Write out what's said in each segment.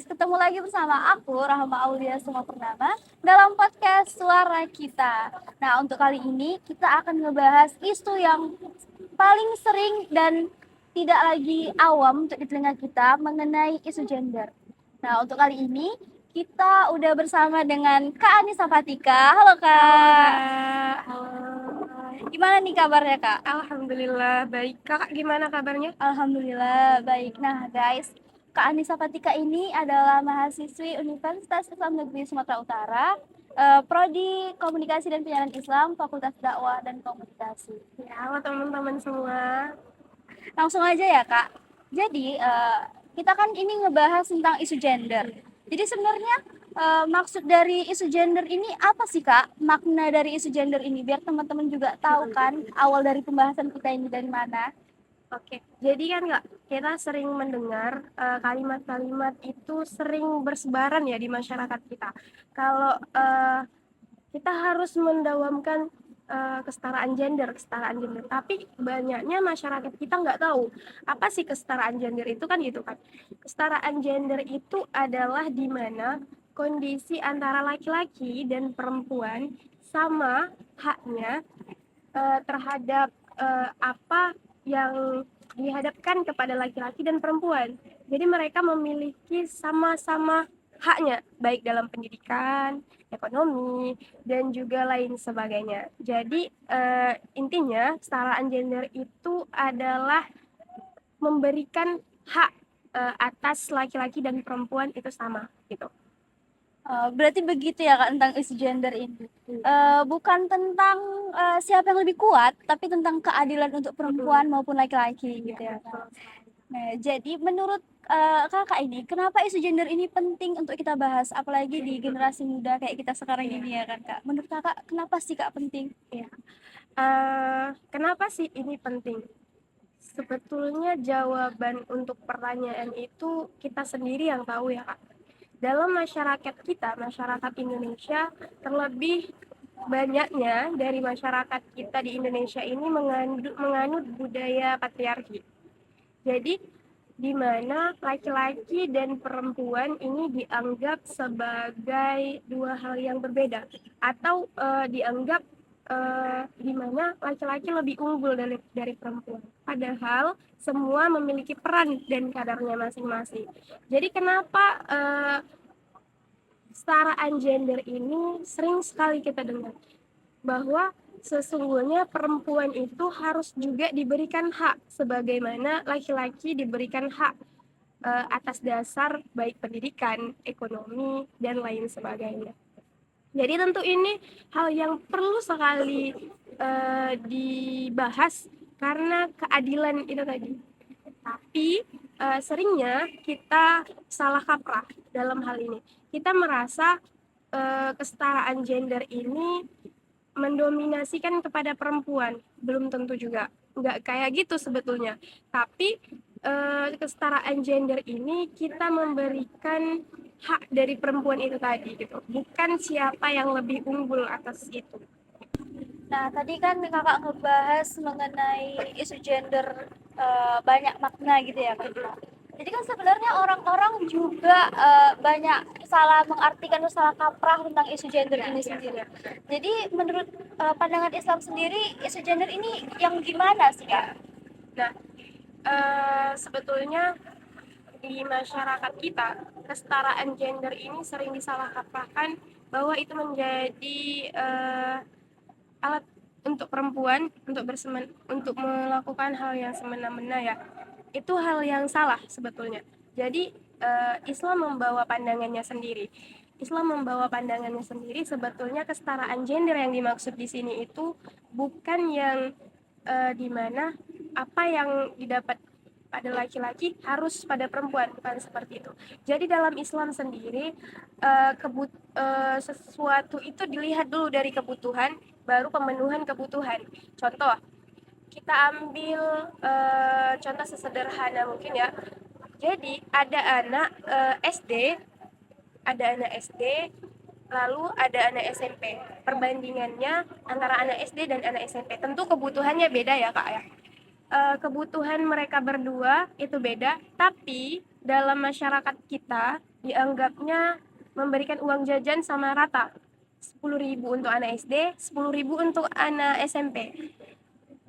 guys, ketemu lagi bersama aku Rahma Aulia Suma Purnama dalam podcast Suara Kita. Nah, untuk kali ini kita akan ngebahas isu yang paling sering dan tidak lagi awam untuk di telinga kita mengenai isu gender. Nah, untuk kali ini kita udah bersama dengan Kak Anissa Fatika. Halo Kak. Halo. Gimana nih kabarnya Kak? Alhamdulillah baik. Kakak gimana kabarnya? Alhamdulillah baik. Nah guys, Kak Anissa Fatika ini adalah mahasiswi Universitas Islam Negeri Sumatera Utara, Prodi Komunikasi dan Penyiaran Islam, Fakultas Dakwah dan Komunikasi. Ya, halo teman-teman semua. Langsung aja ya Kak. Jadi kita kan ini ngebahas tentang isu gender. Jadi sebenarnya maksud dari isu gender ini apa sih Kak? Makna dari isu gender ini biar teman-teman juga tahu kan awal dari pembahasan kita ini dari mana. Oke, jadi kan nggak kita sering mendengar kalimat-kalimat itu sering bersebaran ya di masyarakat kita. Kalau kita harus mendawamkan kesetaraan gender, Tapi banyaknya masyarakat kita nggak tahu apa sih kesetaraan gender itu kan gitu kan. Kesetaraan gender itu adalah di mana kondisi antara laki-laki dan perempuan sama haknya terhadap apa yang dihadapkan kepada laki-laki dan perempuan. Jadi mereka memiliki sama-sama haknya, baik dalam pendidikan, ekonomi, dan juga lain sebagainya. Jadi intinya kesetaraan gender itu adalah memberikan hak atas laki-laki dan perempuan itu sama gitu. Berarti begitu ya Kak tentang isu gender ini. Bukan tentang siapa yang lebih kuat, tapi tentang keadilan untuk perempuan maupun laki-laki gitu ya Kak. Nah, jadi menurut Kakak ini, kenapa isu gender ini penting untuk kita bahas, apalagi di generasi muda kayak kita sekarang ini ya kan Kak? Menurut Kakak, kenapa sih Kak penting? Ya. Kenapa sih ini penting? Sebetulnya jawaban untuk pertanyaan itu kita sendiri yang tahu ya Kak. Dalam masyarakat kita, masyarakat Indonesia, terlebih banyaknya dari masyarakat kita di Indonesia ini menganut budaya patriarki. Jadi, di mana laki-laki dan perempuan ini dianggap sebagai dua hal yang berbeda, atau dianggap di mana laki-laki lebih unggul dari perempuan. Padahal semua memiliki peran dan kadarnya masing-masing. Jadi kenapa kesetaraan gender ini sering sekali kita dengar bahwa sesungguhnya perempuan itu harus juga diberikan hak sebagaimana laki-laki diberikan hak atas dasar baik pendidikan, ekonomi, dan lain sebagainya. Jadi tentu ini hal yang perlu sekali dibahas karena keadilan itu tadi. Tapi seringnya kita salah kaprah dalam hal ini. Kita merasa kesetaraan gender ini mendominasikan kepada perempuan. Belum tentu juga. Nggak kayak gitu sebetulnya. Tapi kesetaraan gender ini kita memberikan hak dari perempuan itu tadi gitu. Bukan siapa yang lebih unggul atas itu. Nah, tadi kan Kakak ngebahas mengenai isu gender banyak makna gitu ya Kak. Jadi kan sebenarnya orang-orang juga banyak salah mengartikan atau salah kaprah tentang isu gender ini sendiri. Jadi menurut pandangan Islam sendiri, isu gender ini yang gimana sih Kak? Nah, sebetulnya di masyarakat kita, kesetaraan gender ini sering disalahkaprahkan bahwa itu menjadi alat untuk perempuan untuk melakukan hal yang semena-mena ya. Itu hal yang salah sebetulnya. Jadi Islam membawa pandangannya sendiri. Sebetulnya kesetaraan gender yang dimaksud di sini itu bukan yang di mana apa yang didapat pada laki-laki harus pada perempuan, bukan seperti itu. Jadi dalam Islam sendiri sesuatu itu dilihat dulu dari kebutuhan, baru pemenuhan kebutuhan. Contoh, kita ambil contoh sesederhana mungkin ya. Jadi ada anak SD, lalu ada anak SMP. Perbandingannya antara anak SD dan anak SMP. Tentu kebutuhannya beda ya Kak ya. Kebutuhan mereka berdua itu beda, tapi dalam masyarakat kita dianggapnya memberikan uang jajan sama rata. 10.000 untuk anak SD, 10.000 untuk anak SMP.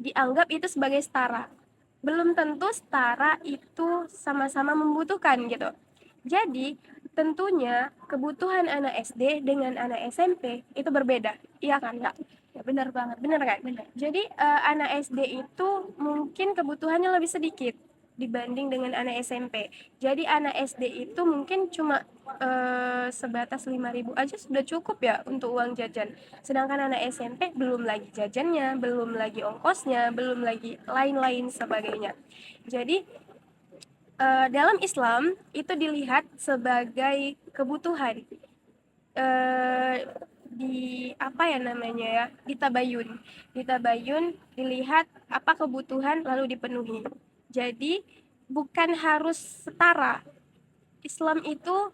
Dianggap itu sebagai setara. Belum tentu setara itu sama-sama membutuhkan gitu. Jadi, tentunya kebutuhan anak SD dengan anak SMP itu berbeda. Iya kan, Kak? Ya, benar banget. Bener kan? Benar. Jadi anak SD itu mungkin kebutuhannya lebih sedikit dibanding dengan anak SMP. Jadi anak SD itu mungkin cuma sebatas 5.000 aja sudah cukup ya untuk uang jajan. Sedangkan anak SMP belum lagi jajannya, belum lagi ongkosnya, belum lagi lain-lain sebagainya. Jadi dalam Islam itu dilihat sebagai kebutuhan. Di apa ya namanya ya, ditabayun dilihat apa kebutuhan lalu dipenuhi. Jadi bukan harus setara. Islam itu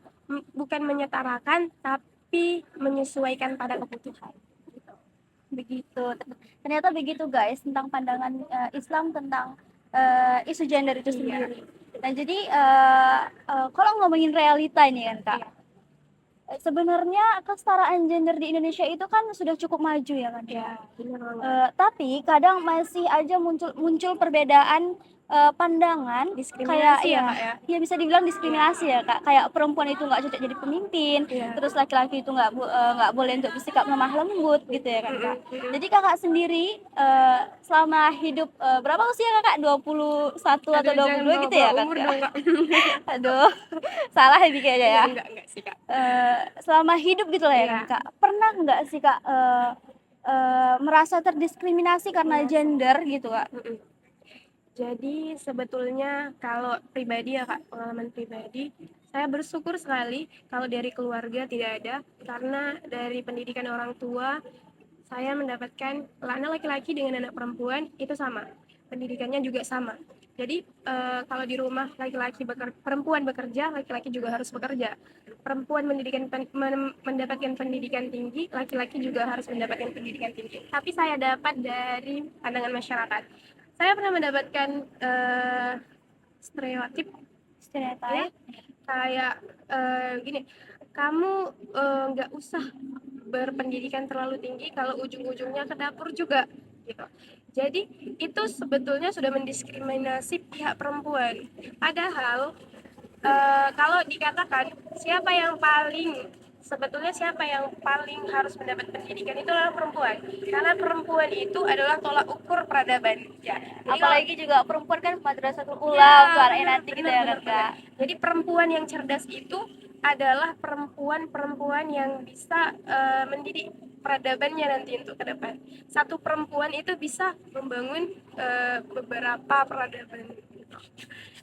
bukan menyetarakan tapi menyesuaikan pada kebutuhan. Begitu. Ternyata begitu guys tentang pandangan Islam tentang isu gender itu sendiri. Nah, jadi kalau ngomongin realita ini kan Kak, sebenarnya kesetaraan gender di Indonesia itu kan sudah cukup maju ya kan. Ya, benar banget. Tapi kadang masih aja muncul perbedaan pandangan, kayak Diskriminasi ya, Kak, ya? ya bisa dibilang diskriminasi ya Kak. Kayak perempuan itu nggak cocok jadi pemimpin, Iya. terus laki-laki itu nggak boleh untuk bersikap lemah lembut gitu ya kan Kak. Jadi Kakak sendiri selama hidup berapa usia Kakak? 21 atau 22 gitu ya kan? Umur Kak? dong, Kak. Aduh, salah ini kayaknya ya. Enggak sih, Kak. Selama hidup gitu lah ya Iya. kan Kak. Pernah nggak sih Kak merasa terdiskriminasi karena gender gitu Kak? Jadi sebetulnya kalau pribadi ya Kak, pengalaman pribadi, saya bersyukur sekali kalau dari keluarga tidak ada, karena dari pendidikan orang tua saya mendapatkan anak laki-laki dengan anak perempuan itu sama, pendidikannya juga sama. Jadi kalau di rumah perempuan bekerja, laki-laki juga harus bekerja. Perempuan mendapatkan pendidikan tinggi, laki-laki juga harus mendapatkan pendidikan tinggi. Tapi saya dapat dari pandangan masyarakat. Saya pernah mendapatkan stereotip ya, kayak gini, kamu nggak usah berpendidikan terlalu tinggi kalau ujung-ujungnya ke dapur juga gitu. Jadi itu sebetulnya sudah mendiskriminasi pihak perempuan. Padahal kalau dikatakan sebetulnya siapa yang paling harus mendapat pendidikan itu adalah perempuan, karena perempuan itu adalah tolak ukur peradaban ya. Jadi Apalagi juga perempuan kan madrasatul ula ya, untuk anaknya nanti gitu ya kan Kak. Jadi perempuan yang cerdas itu adalah perempuan yang bisa mendidik peradabannya nanti untuk ke depan. Satu perempuan itu bisa membangun beberapa peradaban.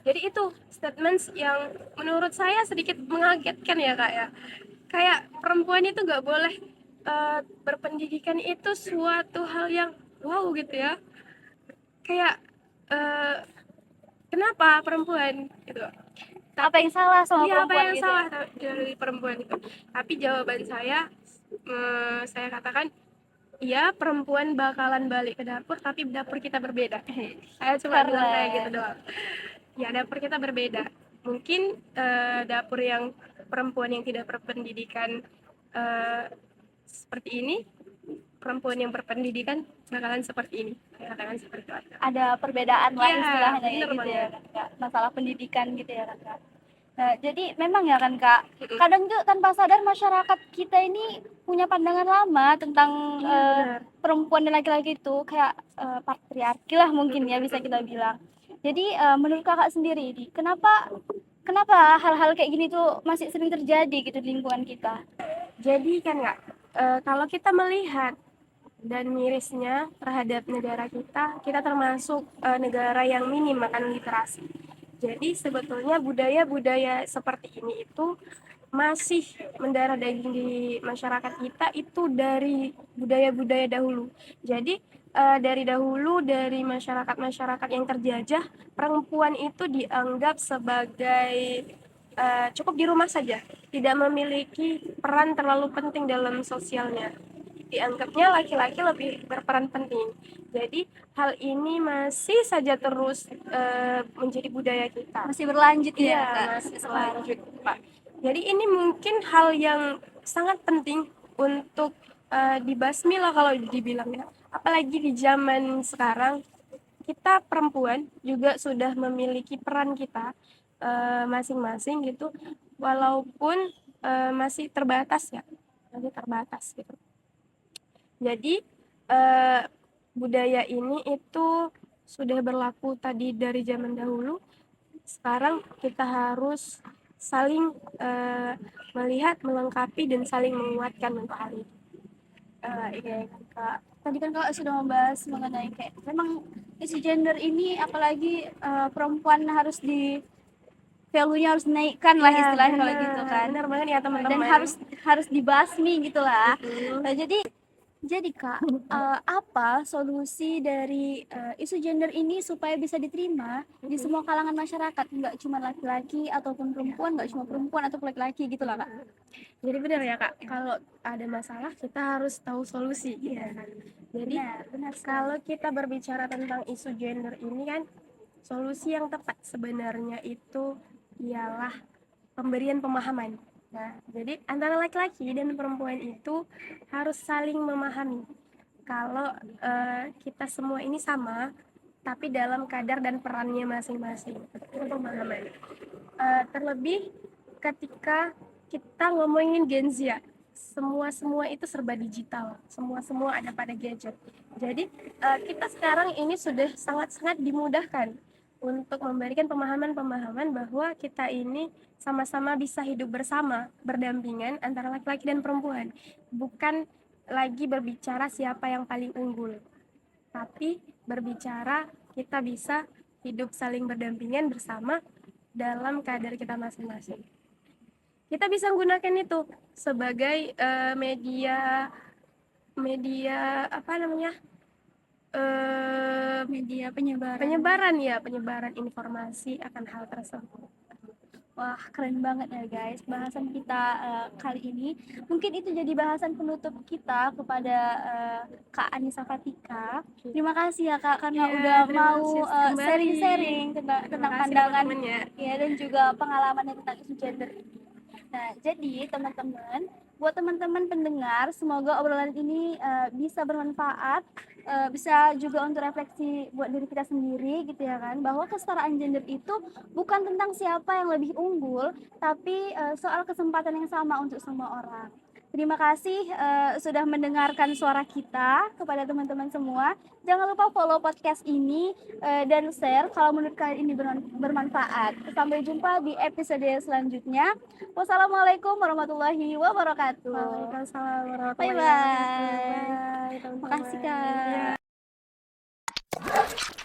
Jadi itu statement yang menurut saya sedikit mengagetkan ya Kak ya. Kayak perempuan itu nggak boleh berpendidikan itu suatu hal yang wow gitu ya. Kayak kenapa perempuan gitu? Apa yang salah sama Iya, apa perempuan yang gitu? salah dari perempuan itu? Tapi jawaban saya katakan, iya perempuan bakalan balik ke dapur, tapi dapur kita berbeda. Saya cuma bilang kayak gitu doang. Ya dapur kita berbeda. Mungkin dapur yang perempuan yang tidak berpendidikan seperti ini, perempuan yang berpendidikan bakalan seperti ini. Saya katakan seperti itu. Ada perbedaan lah Iya, istilahnya ya bener gitu ya banget. kan Kak. Masalah pendidikan gitu ya kan Kak. Nah, jadi memang ya kan Kak, kadang tuh tanpa sadar masyarakat kita ini punya pandangan lama tentang Iya, benar. perempuan dan laki-laki itu kayak patriarki lah mungkin ya bisa kita bilang. Jadi menurut Kakak sendiri ini, kenapa hal-hal kayak gini tuh masih sering terjadi gitu di lingkungan kita? Jadi kan nggak, kalau kita melihat dan mirisnya terhadap negara kita termasuk negara yang minim akan literasi. Jadi sebetulnya budaya-budaya seperti ini itu masih mendarah daging di masyarakat kita itu dari budaya-budaya dahulu. Jadi dari dahulu dari masyarakat-masyarakat yang terjajah, perempuan itu dianggap sebagai cukup di rumah saja, tidak memiliki peran terlalu penting dalam sosialnya. Dianggapnya laki-laki lebih berperan penting. Jadi hal ini masih saja terus menjadi budaya kita. Masih berlanjut Iya, ya Kak? masih selanjut, Pak. Jadi ini mungkin hal yang sangat penting untuk dibasmi lah kalau dibilang ya. Apalagi di zaman sekarang kita perempuan juga sudah memiliki peran kita masing-masing gitu, walaupun masih terbatas ya, masih terbatas gitu. Jadi budaya ini itu sudah berlaku tadi dari zaman dahulu. Sekarang kita harus saling melihat, melengkapi dan saling menguatkan untuk hal itu. Iya kak, tadi kan kakak sudah membahas mengenai kayak memang isu gender ini apalagi perempuan harus di value-nya harus naikkan lah Ya, istilahnya kalau gitu benar, kan, benar banget ya dan teman-teman. harus dibasmi gitulah. Betul. Jadi kak, apa solusi dari isu gender ini supaya bisa diterima di semua kalangan masyarakat, nggak cuma laki-laki ataupun perempuan, nggak cuma perempuan atau laki-laki gitu lah kak. Jadi benar ya kak, kalau ada masalah kita harus tahu solusi. Ya. Jadi Benar kalau kita berbicara tentang isu gender ini kan, solusi yang tepat sebenarnya itu ialah pemberian pemahaman. Nah, jadi antara laki-laki dan perempuan itu harus saling memahami kalau kita semua ini sama, tapi dalam kadar dan perannya masing-masing. Itu pemahaman. Terlebih ketika kita ngomongin Gen Z ya, semua itu serba digital, semua ada pada gadget. Jadi kita sekarang ini sudah sangat-sangat dimudahkan untuk memberikan pemahaman-pemahaman bahwa kita ini sama-sama bisa hidup bersama, berdampingan antara laki-laki dan perempuan. Bukan lagi berbicara siapa yang paling unggul, tapi berbicara kita bisa hidup saling berdampingan bersama dalam kadar kita masing-masing. Kita bisa menggunakan itu sebagai media apa namanya, Media penyebaran. penyebaran informasi akan hal tersebut. Wah, keren banget ya guys bahasan kita kali ini. Mungkin itu jadi bahasan penutup kita kepada Kak Anissa Fatika. Terima kasih ya Kak karena Ya, udah terima mau kasih kembali. sharing-sharing tentang Terima kasih pandangan teman-teman ya. ya dan juga pengalamannya tentang isu gender ini. Nah, jadi teman-teman, buat teman-teman pendengar, semoga obrolan ini bisa bermanfaat, bisa juga untuk refleksi buat diri kita sendiri gitu ya kan, bahwa kesetaraan gender itu bukan tentang siapa yang lebih unggul, tapi soal kesempatan yang sama untuk semua orang. Terima kasih sudah mendengarkan suara kita kepada teman-teman semua. Jangan lupa follow podcast ini dan share kalau menurut kalian ini bermanfaat. Sampai jumpa di episode selanjutnya. Wassalamualaikum warahmatullahi wabarakatuh. Waalaikumsalam Bye warahmatullahi bye. wabarakatuh. Bye, teman-teman. Makasih Kak. Ya.